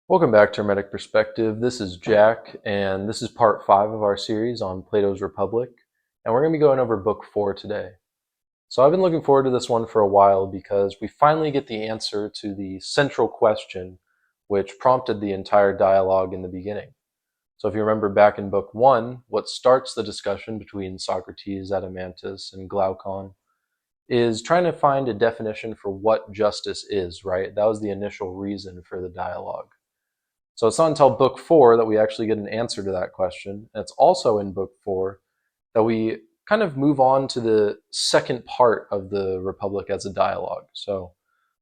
Welcome back to Hermetic Perspective. This is Jack, and this is part 5 of our series on Plato's Republic, and we're going to be going over Book 4 today. So I've been looking forward to this one for a while because we finally get the answer to the central question which prompted the entire dialogue in the beginning. So if you remember back in Book 1, what starts the discussion between Socrates, Adeimantus, and Glaucon is trying to find a definition for what justice is, right? That was the initial reason for the dialogue. So it's not until Book 4 that we actually get an answer to that question. And it's also in Book 4 that we kind of move on to the second part of the Republic as a dialogue. So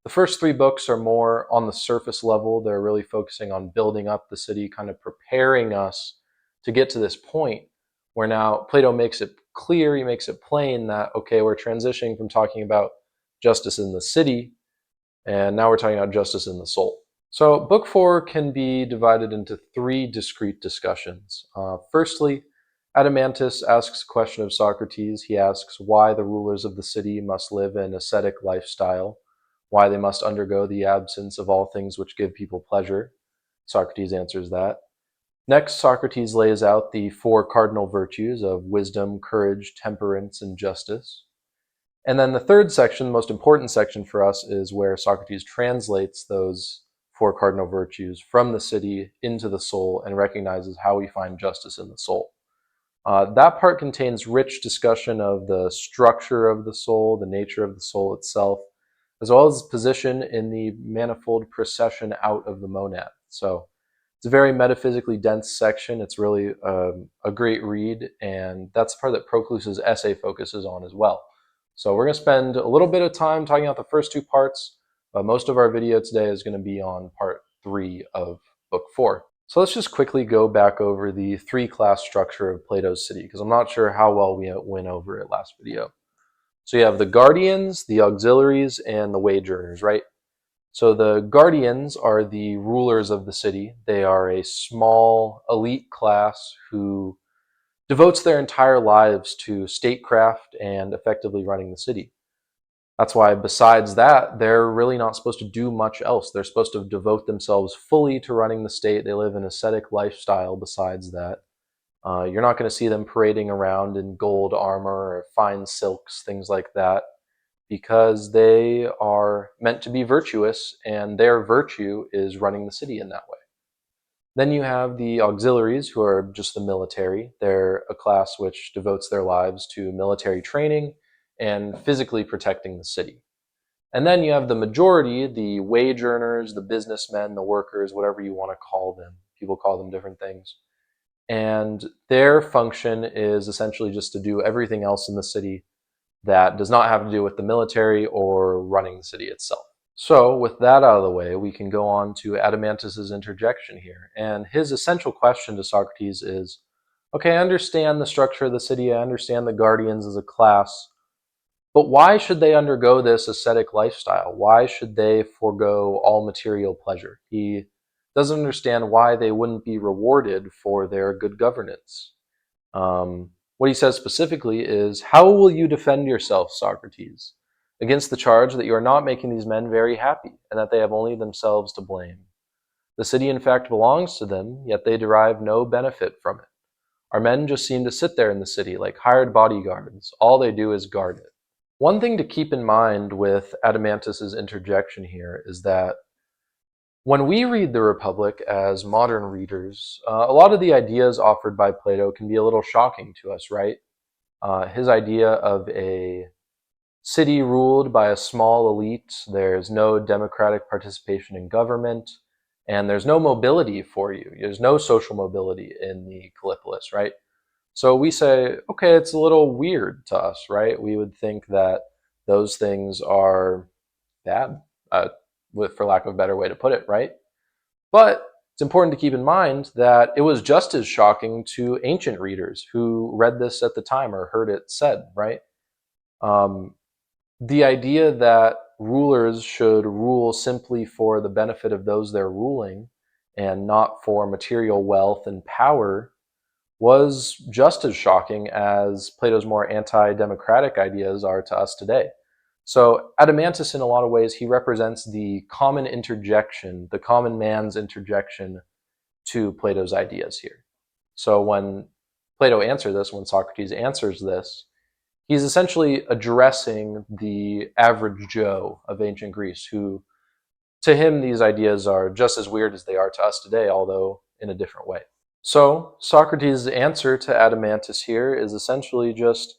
the first 3 books are more on the surface level. They're really focusing on building up the city, kind of preparing us to get to this point where now Plato makes it clear, he makes it plain that, okay, we're transitioning from talking about justice in the city, and now we're talking about justice in the soul. So Book 4 can be divided into 3 discrete discussions. Firstly, Adeimantus asks a question of Socrates. He asks why the rulers of the city must live an ascetic lifestyle, why they must undergo the absence of all things which give people pleasure. Socrates answers that. Next, Socrates lays out the 4 cardinal virtues of wisdom, courage, temperance, and justice. And then the third section, the most important section for us, is where Socrates translates those 4 cardinal virtues from the city into the soul and recognizes how we find justice in the soul. That part contains rich discussion of the structure of the soul, the nature of the soul itself, as well as position in the manifold procession out of the monad. So it's a very metaphysically dense section. It's really a great read, and that's the part that Proclean's essay focuses on as well. So we're going to spend a little bit of time talking about the first 2 parts, but most of our video today is going to be on part 3 of Book 4. So let's just quickly go back over the 3-class structure of Plato's city, because I'm not sure how well we went over it last video. So you have the guardians, the auxiliaries, and the wage earners, right? So the guardians are the rulers of the city. They are a small elite class who devotes their entire lives to statecraft and effectively running the city. That's why besides that, they're really not supposed to do much else. They're supposed to devote themselves fully to running the state. They live an ascetic lifestyle besides that. You're not going to see them parading around in gold armor or fine silks, things like that, because they are meant to be virtuous, and their virtue is running the city in that way. Then you have the auxiliaries, who are just the military. They're a class which devotes their lives to military training and physically protecting the city. And then you have the majority, the wage earners, the businessmen, the workers, whatever you want to call them. People call them different things. And their function is essentially just to do everything else in the city that does not have to do with the military or running the city itself. So with that out of the way, we can go on to Adeimantus' interjection here. And his essential question to Socrates is, okay, I understand the structure of the city, I understand the guardians as a class, but why should they undergo this ascetic lifestyle? Why should they forego all material pleasure? He doesn't understand why they wouldn't be rewarded for their good governance. What he says specifically is, how will you defend yourself, Socrates, against the charge that you are not making these men very happy, and that they have only themselves to blame? The city in fact belongs to them, yet they derive no benefit from it. Our men just seem to sit there in the city like hired bodyguards. All they do is guard it. One thing to keep in mind with Adeimantus' interjection here is that when we read the Republic as modern readers, a lot of the ideas offered by Plato can be a little shocking to us, right? His idea of a city ruled by a small elite, there's no democratic participation in government, and there's no mobility for you. There's no social mobility in the Callipolis, right? So we say, okay, it's a little weird to us, right? We would think that those things are bad, for lack of a better way to put it, right? But it's important to keep in mind that it was just as shocking to ancient readers who read this at the time or heard it said, right? The idea that rulers should rule simply for the benefit of those they're ruling and not for material wealth and power was just as shocking as Plato's more anti-democratic ideas are to us today. So Adeimantus, in a lot of ways, he represents the common interjection, the common man's interjection to Plato's ideas here. So when Plato answers this, when Socrates answers this, he's essentially addressing the average Joe of ancient Greece, who, to him, these ideas are just as weird as they are to us today, although in a different way. So Socrates' answer to Adeimantus here is essentially just,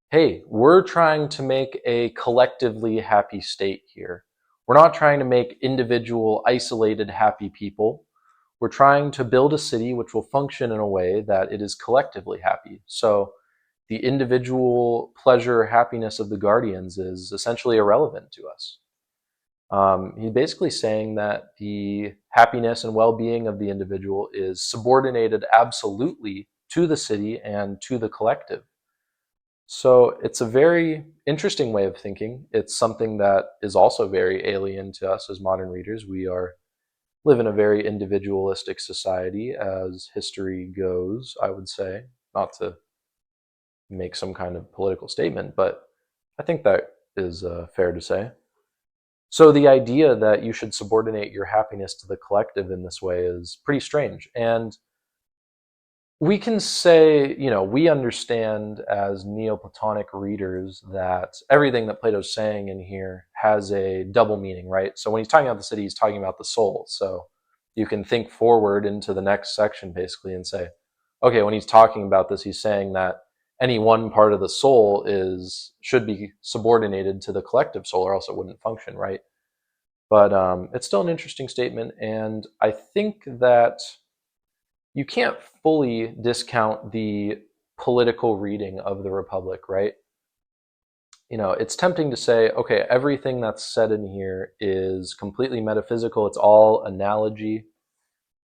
hey, we're trying to make a collectively happy state here. We're not trying to make individual, isolated, happy people. We're trying to build a city which will function in a way that it is collectively happy. So the individual pleasure or happiness of the guardians is essentially irrelevant to us. He's basically saying that the happiness and well-being of the individual is subordinated absolutely to the city and to the collective. So it's a very interesting way of thinking. It's something that is also very alien to us as modern readers. We live in a very individualistic society as history goes, I would say, not to make some kind of political statement, but I think that is fair to say. So the idea that you should subordinate your happiness to the collective in this way is pretty strange. And we can say, we understand as Neoplatonic readers that everything that Plato's saying in here has a double meaning, right? So when he's talking about the city, he's talking about the soul. So you can think forward into the next section basically and say, okay, when he's talking about this, he's saying that any one part of the soul should be subordinated to the collective soul, or else it wouldn't function, right? But it's still an interesting statement, and I think that you can't fully discount the political reading of the Republic, right? It's tempting to say, okay, everything that's said in here is completely metaphysical, it's all analogy,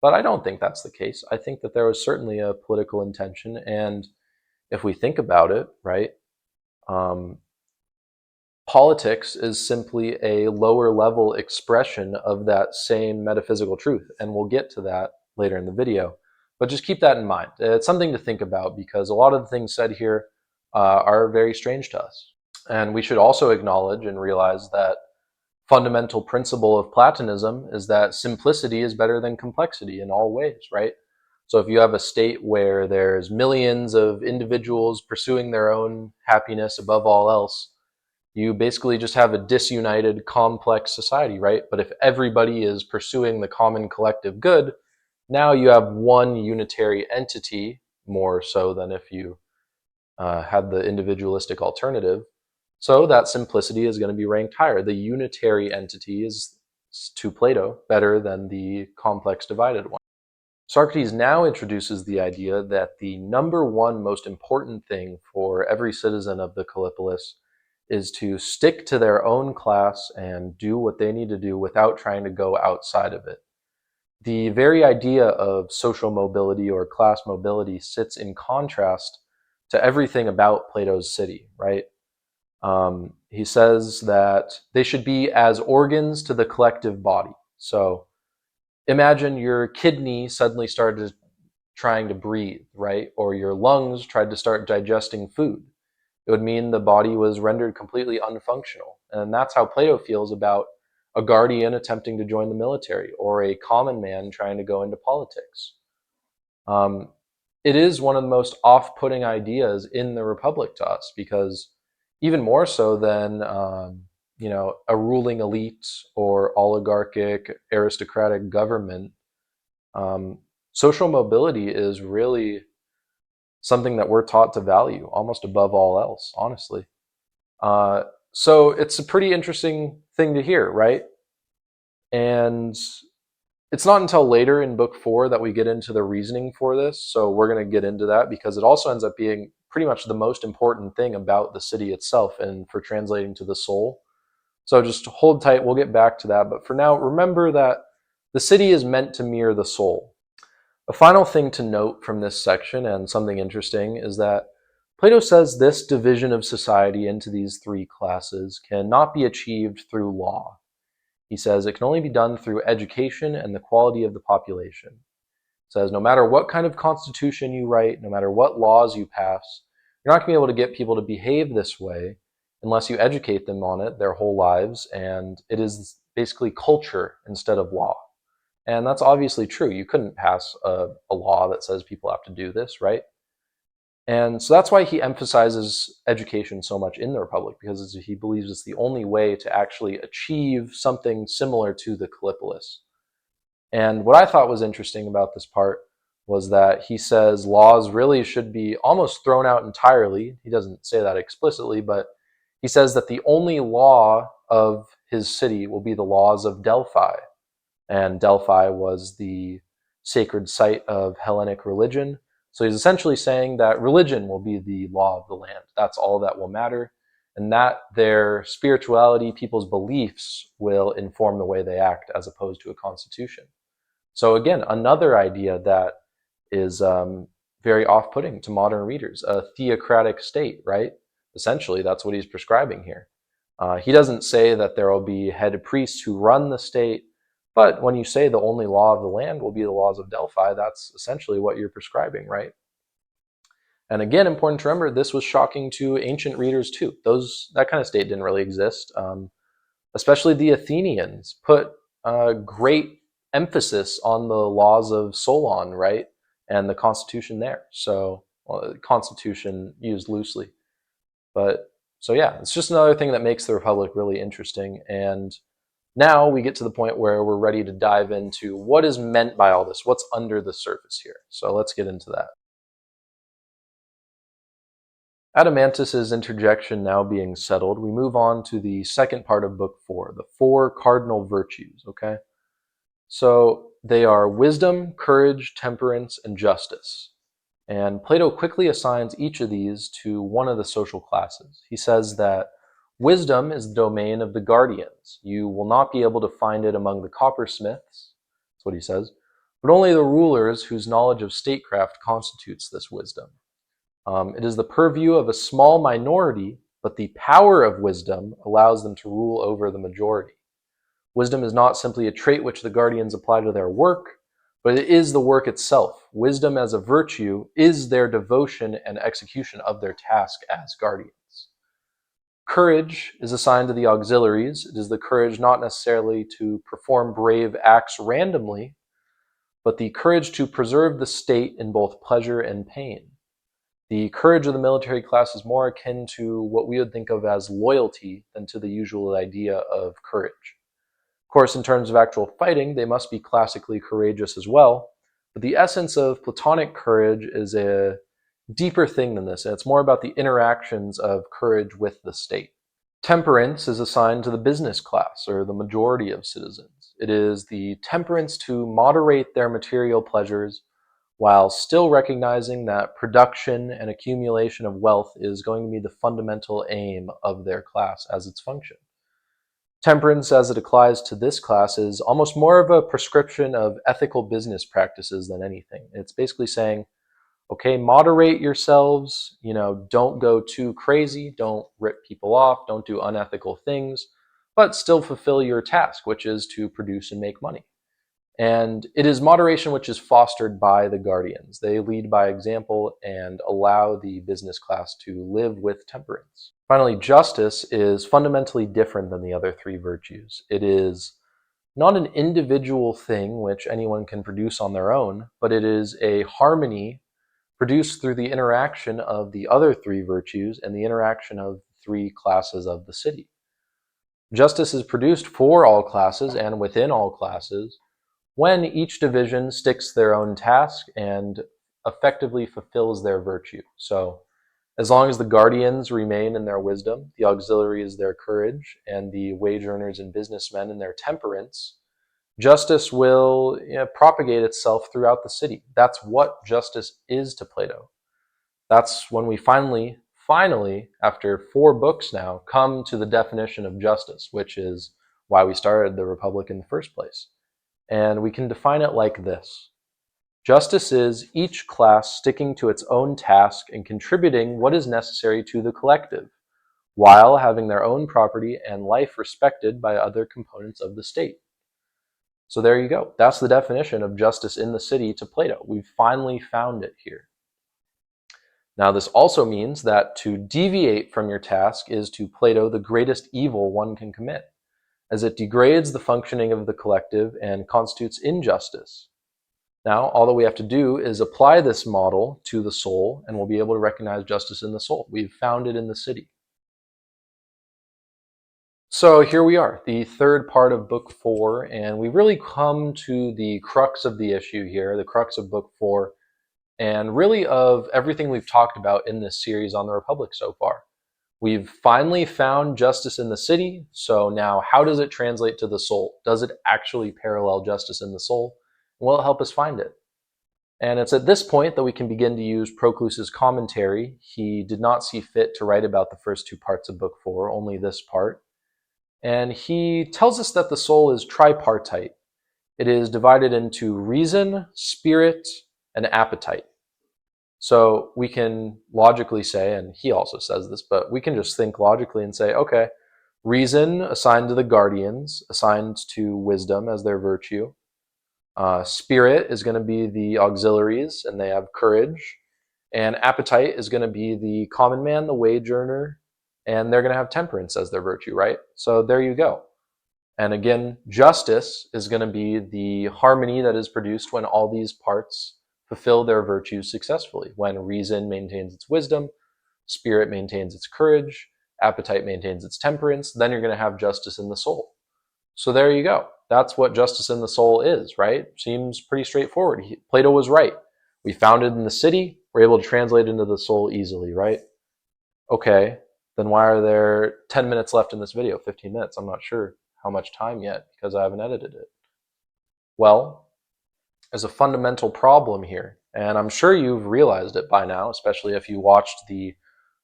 but I don't think that's the case. I think that there was certainly a political intention, and if we think about it, right, politics is simply a lower level expression of that same metaphysical truth, and we'll get to that later in the video. But just keep that in mind. It's something to think about because a lot of the things said here are very strange to us. And we should also acknowledge and realize that fundamental principle of Platonism is that simplicity is better than complexity in all ways, right? So if you have a state where there's millions of individuals pursuing their own happiness above all else, you basically just have a disunited, complex society, right? But if everybody is pursuing the common collective good, now you have one unitary entity, more so than if you had the individualistic alternative. So that simplicity is going to be ranked higher. The unitary entity is, to Plato, better than the complex divided one. Socrates now introduces the idea that the number one most important thing for every citizen of the Kallipolis is to stick to their own class and do what they need to do without trying to go outside of it. The very idea of social mobility or class mobility sits in contrast to everything about Plato's city, right? He says that they should be as organs to the collective body. So imagine your kidney suddenly started trying to breathe, right? Or your lungs tried to start digesting food. It would mean the body was rendered completely unfunctional. And that's how Plato feels about a guardian attempting to join the military or a common man trying to go into politics. It is one of the most off-putting ideas in the Republic to us because even more so than a ruling elite or oligarchic aristocratic government, social mobility is really something that we're taught to value almost above all else, honestly. So it's a pretty interesting thing to hear, right? And it's not until later in book 4 that we get into the reasoning for this. So we're going to get into that because it also ends up being pretty much the most important thing about the city itself and for translating to the soul. So just hold tight. We'll get back to that. But for now, remember that the city is meant to mirror the soul. A final thing to note from this section, and something interesting, is that Plato says this division of society into these three classes cannot be achieved through law. He says it can only be done through education and the quality of the population. He says no matter what kind of constitution you write, no matter what laws you pass, you're not going to be able to get people to behave this way unless you educate them on it their whole lives, and it is basically culture instead of law. And that's obviously true. You couldn't pass a law that says people have to do this, right? And so that's why he emphasizes education so much in the Republic, because he believes it's the only way to actually achieve something similar to the Callipolis. And what I thought was interesting about this part was that he says laws really should be almost thrown out entirely. He doesn't say that explicitly, but he says that the only law of his city will be the laws of Delphi. And Delphi was the sacred site of Hellenic religion. So he's essentially saying that religion will be the law of the land. That's all that will matter, and that their spirituality, people's beliefs, will inform the way they act as opposed to a constitution. So again, another idea that is very off-putting to modern readers, a theocratic state, right? Essentially, that's what he's prescribing here. He doesn't say that there will be head priests who run the state, but when you say the only law of the land will be the laws of Delphi, that's essentially what you're prescribing, right? And again, important to remember, this was shocking to ancient readers too. That kind of state didn't really exist. Especially the Athenians put great emphasis on the laws of Solon, right? And the constitution there. So, constitution used loosely. But, so yeah, it's just another thing that makes the Republic really interesting. And now we get to the point where we're ready to dive into what is meant by all this, what's under the surface here. So let's get into that. Adeimantus Interjection now being settled, we move on to the second part of Book 4, the 4 cardinal virtues, okay? So they are wisdom, courage, temperance, and justice. And Plato quickly assigns each of these to one of the social classes. He says that wisdom is the domain of the guardians. You will not be able to find it among the coppersmiths, that's what he says, but only the rulers whose knowledge of statecraft constitutes this wisdom. It is the purview of a small minority, but the power of wisdom allows them to rule over the majority. Wisdom is not simply a trait which the guardians apply to their work, but it is the work itself. Wisdom as a virtue is their devotion and execution of their task as guardians. Courage is assigned to the auxiliaries. It is the courage not necessarily to perform brave acts randomly, but the courage to preserve the state in both pleasure and pain. The courage of the military class is more akin to what we would think of as loyalty than to the usual idea of courage. Of course, in terms of actual fighting, they must be classically courageous as well, but the essence of Platonic courage is a deeper thing than this, and it's more about the interactions of courage with the state. Temperance is assigned to the business class, or the majority of citizens. It is the temperance to moderate their material pleasures while still recognizing that production and accumulation of wealth is going to be the fundamental aim of their class as its function. Temperance, as it applies to this class, is almost more of a prescription of ethical business practices than anything. It's basically saying, okay, moderate yourselves, don't go too crazy, don't rip people off, don't do unethical things, but still fulfill your task, which is to produce and make money. And it is moderation which is fostered by the guardians. They lead by example and allow the business class to live with temperance. Finally, justice is fundamentally different than the other 3 virtues. It is not an individual thing which anyone can produce on their own, but it is a harmony produced through the interaction of the other 3 virtues and the interaction of 3 classes of the city. Justice is produced for all classes and within all classes when each division sticks their own task and effectively fulfills their virtue. So as long as the guardians remain in their wisdom, the auxiliaries their courage, and the wage earners and businessmen in their temperance, justice will propagate itself throughout the city. That's what justice is to Plato. That's when we finally, after 4 books now, come to the definition of justice, which is why we started the Republic in the first place. And we can define it like this. Justice is each class sticking to its own task and contributing what is necessary to the collective, while having their own property and life respected by other components of the state. So there you go. That's the definition of justice in the city to Plato. We've finally found it here. Now, this also means that to deviate from your task is to Plato the greatest evil one can commit, as it degrades the functioning of the collective and constitutes injustice. Now, all that we have to do is apply this model to the soul, and we'll be able to recognize justice in the soul. We've found it in the city. So here we are, the third part of Book 4, and we really come to the crux of the issue here, the crux of Book 4, and really of everything we've talked about in this series on the Republic so far. We've finally found justice in the city, so now how does it translate to the soul? Does it actually parallel justice in the soul? Will it help us find it? And it's at this point that we can begin to use Proclean's commentary. He did not see fit to write about the first two parts of Book 4, only this part. And he tells us that the soul is tripartite. It is divided into reason, spirit, and appetite. So we can logically say, and he also says this, but we can just think logically and say, okay, reason assigned to the guardians, assigned to wisdom as their virtue. Spirit is going to be the auxiliaries, and they have courage. And appetite is going to be the common man, the wage earner, and they're going to have temperance as their virtue, right? So there you go. And again, justice is going to be the harmony that is produced when all these parts fulfill their virtues successfully. When reason maintains its wisdom, spirit maintains its courage, appetite maintains its temperance, then you're going to have justice in the soul. So there you go. That's what justice in the soul is, right? Seems pretty straightforward. Plato was right. We found it in the city. We're able to translate it into the soul easily, right? Okay, then why are there 10 minutes left in this video? 15 minutes. I'm not sure how much time yet because I haven't edited it. Well, there's a fundamental problem here, and I'm sure you've realized it by now, especially if you watched the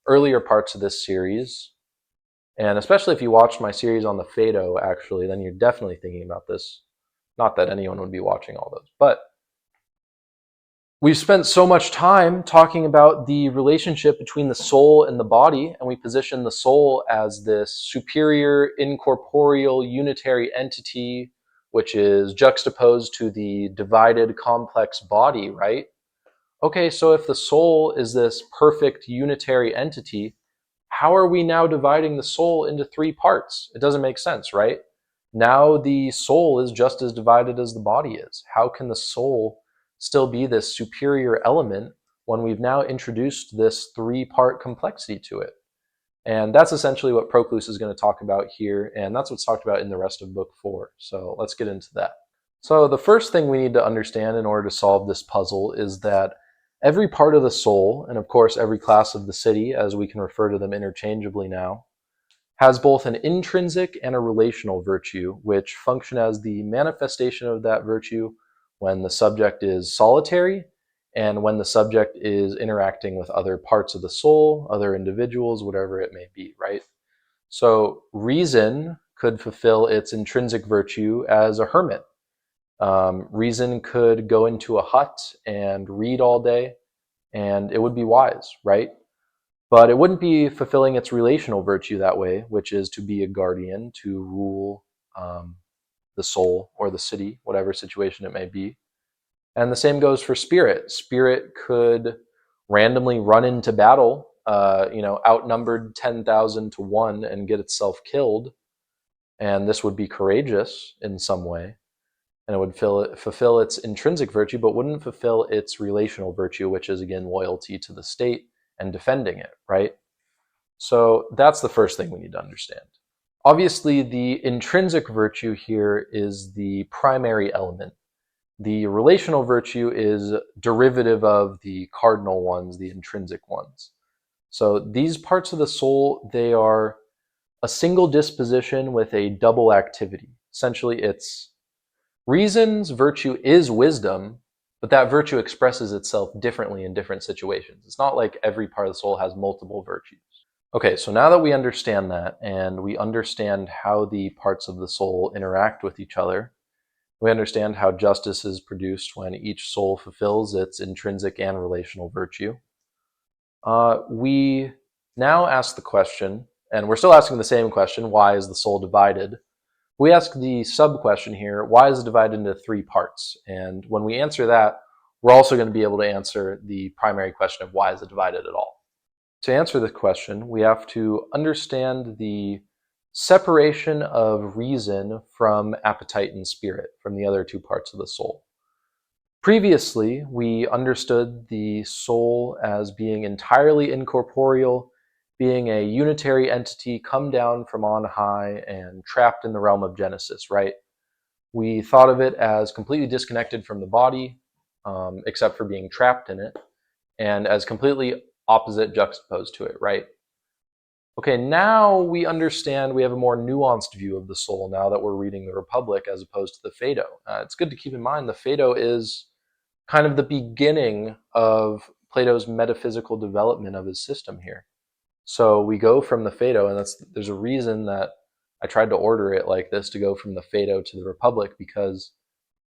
earlier parts of this series. And especially if you watched my series on the Phaedo, actually, then you're definitely thinking about this. Not that anyone would be watching all those, but we've spent so much time talking about the relationship between the soul and the body, and we position the soul as this superior, incorporeal, unitary entity, which is juxtaposed to the divided, complex body, right? Okay, so if the soul is this perfect, unitary entity, how are we now dividing the soul into three parts? It doesn't make sense, right? Now the soul is just as divided as the body is. How can the soul still be this superior element when we've now introduced this three-part complexity to it? And that's essentially what Proclean is going to talk about here, and that's what's talked about in the rest of Book 4. So let's get into that. So the first thing we need to understand in order to solve this puzzle is that every part of the soul, and of course every class of the city, as we can refer to them interchangeably now, has both an intrinsic and a relational virtue, which function as the manifestation of that virtue when the subject is solitary and when the subject is interacting with other parts of the soul, other individuals, whatever it may be, right? So reason could fulfill its intrinsic virtue as a hermit. Reason could go into a hut and read all day, and it would be wise, right? But it wouldn't be fulfilling its relational virtue that way, which is to be a guardian, to rule the soul or the city, whatever situation it may be. And the same goes for spirit. Spirit could randomly run into battle, outnumbered 10,000 to 1 and get itself killed. And this would be courageous in some way. And it would fulfill its intrinsic virtue, but wouldn't fulfill its relational virtue, which is, again, loyalty to the state and defending it, right? So that's the first thing we need to understand. Obviously, the intrinsic virtue here is the primary element. The relational virtue is derivative of the cardinal ones, the intrinsic ones. So these parts of the soul, they are a single disposition with a double activity. Essentially, it's reason's virtue is wisdom, but that virtue expresses itself differently in different situations. It's not like every part of the soul has multiple virtues. Okay, so now that we understand that, and we understand how the parts of the soul interact with each other, we understand how justice is produced when each soul fulfills its intrinsic and relational virtue. We now ask the question, and we're still asking the same question, why is the soul divided? We ask the sub-question here, why is it divided into three parts? And when we answer that, we're also going to be able to answer the primary question of why is it divided at all. To answer this question, we have to understand the separation of reason from appetite and spirit, from the other two parts of the soul. Previously, we understood the soul as being entirely incorporeal, being a unitary entity come down from on high and trapped in the realm of Genesis, right? We thought of it as completely disconnected from the body, except for being trapped in it, and as completely opposite juxtaposed to it, right? Okay, now we understand, we have a more nuanced view of the soul now that we're reading the Republic as opposed to the Phaedo. It's good to keep in mind the Phaedo is kind of the beginning of Plato's metaphysical development of his system here. So we go from the Phaedo, and there's a reason that I tried to order it like this, to go from the Phaedo to the Republic, because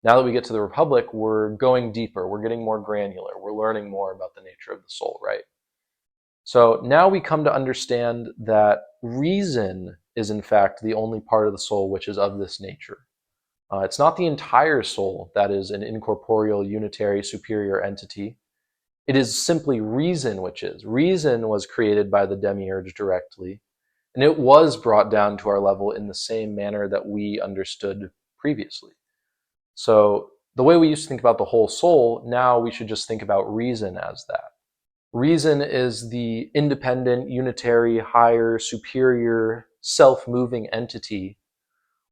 now that we get to the Republic, we're going deeper, we're getting more granular, we're learning more about the nature of the soul, right? So now we come to understand that reason is in fact the only part of the soul which is of this nature. It's not the entire soul that is an incorporeal, unitary, superior entity. It is simply reason which is. Reason was created by the demiurge directly, and it was brought down to our level in the same manner that we understood previously. So the way we used to think about the whole soul, now we should just think about reason as that. Reason is the independent, unitary, higher, superior, self-moving entity,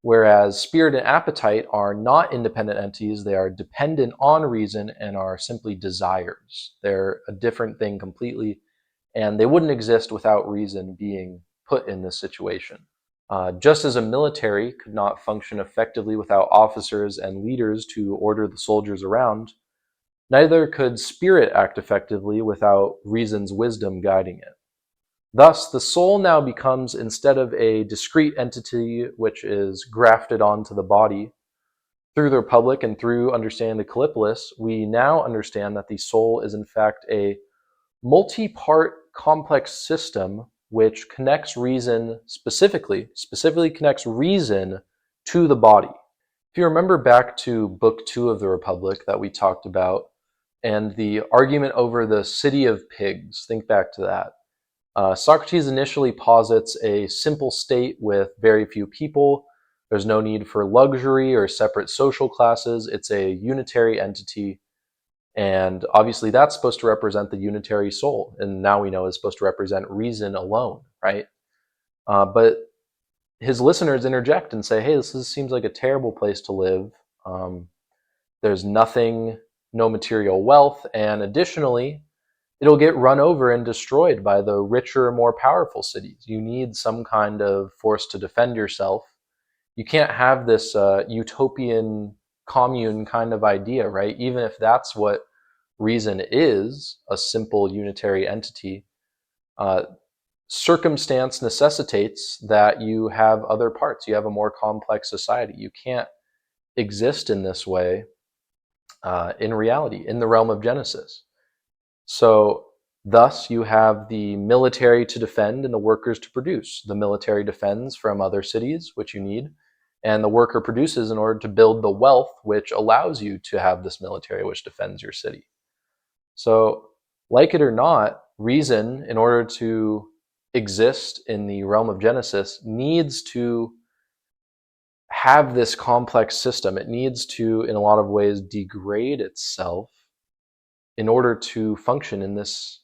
whereas spirit and appetite are not independent entities. They are dependent on reason and are simply desires. They're a different thing completely, and they wouldn't exist without reason being put in this situation. Just as a military could not function effectively without officers and leaders to order the soldiers around, neither could spirit act effectively without reason's wisdom guiding it. Thus, the soul now becomes, instead of a discrete entity which is grafted onto the body, through the Republic and through understanding the Callipolis, we now understand that the soul is in fact a multi-part complex system which connects reason specifically connects reason to the body. If you remember back to Book 2 of the Republic that we talked about, and the argument over the city of pigs, think back to that. Socrates initially posits a simple state with very few people. There's no need for luxury or separate social classes. It's a unitary entity. And obviously that's supposed to represent the unitary soul. And now we know it's supposed to represent reason alone, right? But his listeners interject and say, hey, this seems like a terrible place to live. There's nothing, no material wealth. And additionally, it'll get run over and destroyed by the richer, more powerful cities. You need some kind of force to defend yourself. You can't have this utopian commune kind of idea, right? Even if that's what reason is, a simple unitary entity, circumstance necessitates that you have other parts. You have a more complex society. You can't exist in this way in reality, in the realm of Genesis. So thus you have the military to defend and the workers to produce. The military defends from other cities, which you need, and the worker produces in order to build the wealth which allows you to have this military which defends your city. So, like it or not, reason, in order to exist in the realm of Genesis, needs to have this complex system. It needs to, in a lot of ways, degrade itself in order to function in this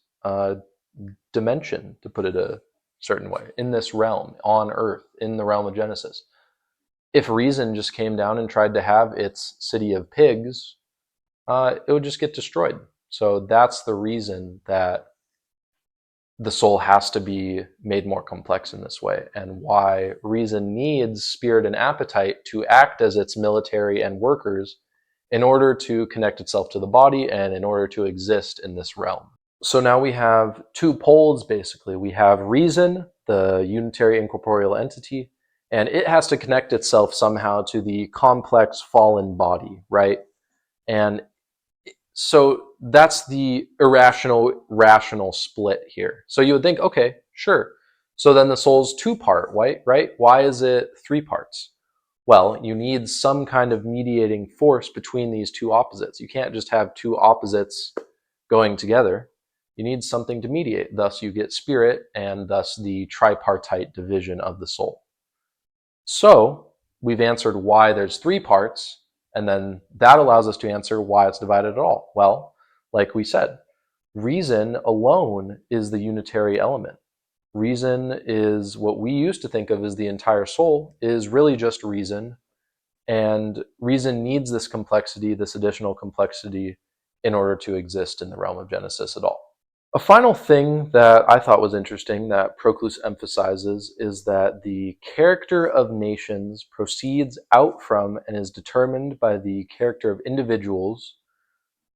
dimension, to put it a certain way, in this realm, on Earth, in the realm of Genesis. If reason just came down and tried to have its city of pigs, it would just get destroyed. So that's the reason that the soul has to be made more complex in this way, and why reason needs spirit and appetite to act as its military and workers in order to connect itself to the body and in order to exist in this realm. So now we have two poles, basically. We have reason, the unitary incorporeal entity, and it has to connect itself somehow to the complex fallen body, right? And so that's the irrational, rational split here. So you would think, okay, sure. So then the soul's two-part, right? Why is it three parts? Well, you need some kind of mediating force between these two opposites. You can't just have two opposites going together. You need something to mediate. Thus, you get spirit, and thus the tripartite division of the soul. So, we've answered why there's three parts, and then that allows us to answer why it's divided at all. Well, like we said, reason alone is the unitary element. Reason is what we used to think of as the entire soul, is really just reason. And reason needs this complexity, this additional complexity, in order to exist in the realm of Genesis at all. A final thing that I thought was interesting that Proclean emphasizes is that the character of nations proceeds out from and is determined by the character of individuals,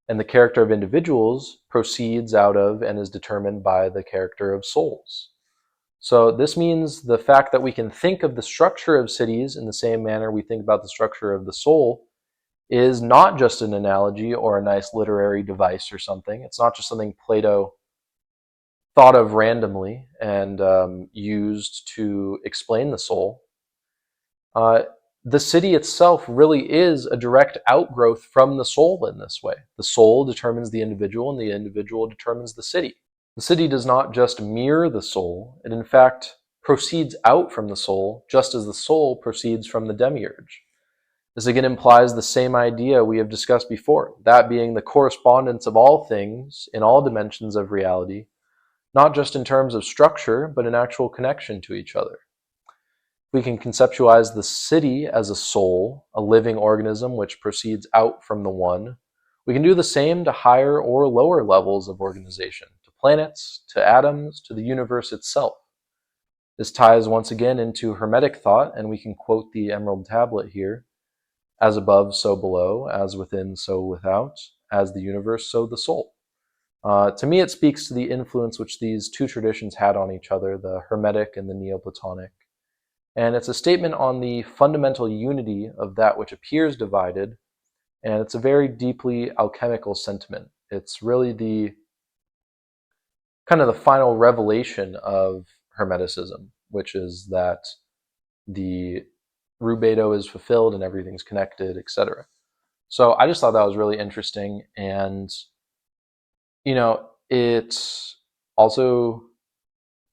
and the character of individuals proceeds out of and is determined by the character of souls. So this means the fact that we can think of the structure of cities in the same manner we think about the structure of the soul is not just an analogy or a nice literary device or something. It's not just something Plato thought of randomly and used to explain the soul. The city itself really is a direct outgrowth from the soul in this way. The soul determines the individual, and the individual determines the city. The city does not just mirror the soul, it in fact proceeds out from the soul, just as the soul proceeds from the demiurge. This again implies the same idea we have discussed before, that being the correspondence of all things in all dimensions of reality, not just in terms of structure, but in actual connection to each other. We can conceptualize the city as a soul, a living organism which proceeds out from the one. We can do the same to higher or lower levels of organization, to planets, to atoms, to the universe itself. This ties once again into Hermetic thought, and we can quote the Emerald Tablet here. As above, so below, as within, so without, as the universe, so the soul. To me, it speaks to the influence which these two traditions had on each other, the Hermetic and the Neoplatonic. And it's a statement on the fundamental unity of that which appears divided, and it's a very deeply alchemical sentiment. It's really the kind of the final revelation of Hermeticism, which is that the rubedo is fulfilled and everything's connected, etc. So I just thought that was really interesting, and it also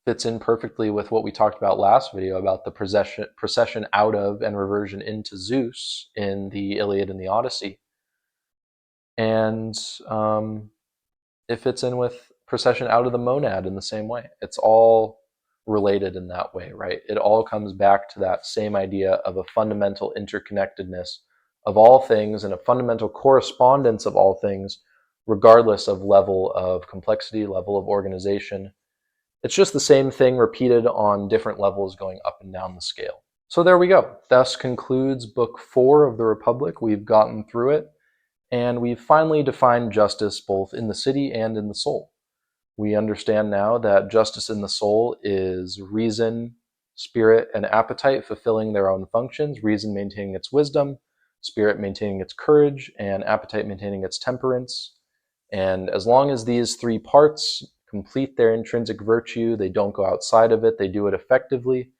fits in perfectly with what we talked about last video about the procession out of and reversion into Zeus in the Iliad and the Odyssey. And it fits in with procession out of the monad in the same way. It's all related in that way, right? It all comes back to that same idea of a fundamental interconnectedness of all things and a fundamental correspondence of all things, regardless of level of complexity, level of organization. It's just the same thing repeated on different levels going up and down the scale. So there we go. Thus concludes Book 4 of the Republic. We've gotten through it, and we've finally defined justice both in the city and in the soul. We understand now that justice in the soul is reason, spirit, and appetite fulfilling their own functions, reason maintaining its wisdom, spirit maintaining its courage, and appetite maintaining its temperance. And as long as these three parts complete their intrinsic virtue, they don't go outside of it, they do it effectively,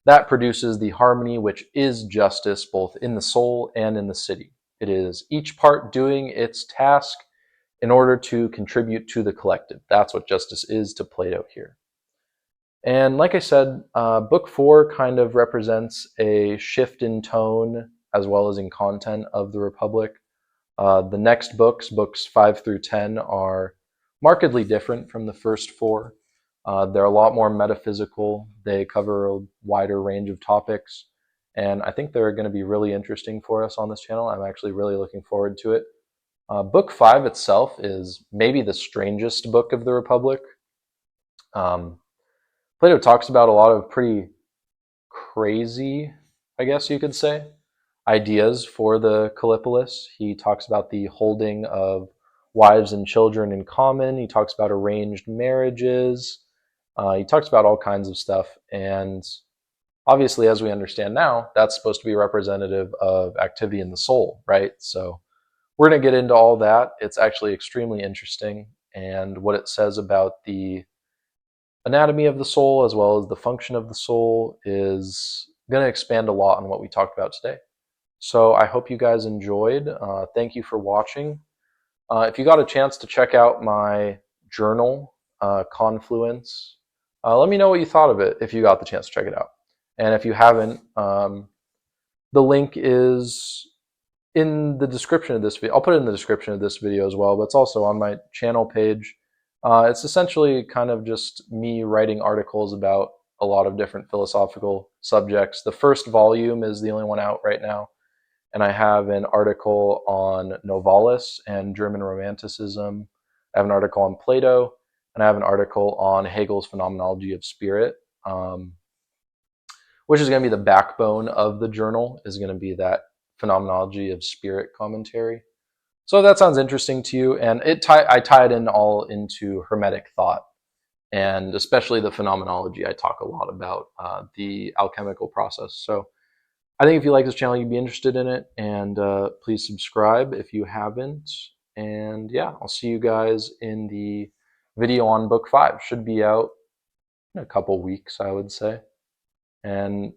that produces the harmony which is justice both in the soul and in the city. It is each part doing its task in order to contribute to the collective. That's what justice is to Plato here. And like I said, Book 4 kind of represents a shift in tone as well as in content of the Republic. The next books, books 5 through 10, are markedly different from the first four. They're a lot more metaphysical. They cover a wider range of topics. And I think they're going to be really interesting for us on this channel. I'm actually really looking forward to it. Book 5 itself is maybe the strangest book of the Republic. Plato talks about a lot of pretty crazy, I guess you could say, ideas for the Callipolis. He talks about the holding of wives and children in common. He talks about arranged marriages. He talks about all kinds of stuff. And obviously, as we understand now, that's supposed to be representative of activity in the soul, right? So we're going to get into all that. It's actually extremely interesting. And what it says about the anatomy of the soul as well as the function of the soul is going to expand a lot on what we talked about today. So I hope you guys enjoyed. Thank you for watching. If you got a chance to check out my journal, Confluence, let me know what you thought of it if you got the chance to check it out. And if you haven't, the link is in the description of this video. I'll put it in the description of this video as well, but it's also on my channel page. It's essentially kind of just me writing articles about a lot of different philosophical subjects. The first volume is the only one out right now, and I have an article on Novalis and German Romanticism. I have an article on Plato, and I have an article on Hegel's Phenomenology of Spirit, which is going to be the backbone of the journal, is going to be that Phenomenology of Spirit commentary. So if that sounds interesting to you, and I tie it in all into Hermetic thought, and especially the phenomenology. I talk a lot about the alchemical process. So I think if you like this channel, you'd be interested in it, and please subscribe if you haven't. And yeah, I'll see you guys in the video on book 5. Should be out in a couple weeks, I would say. And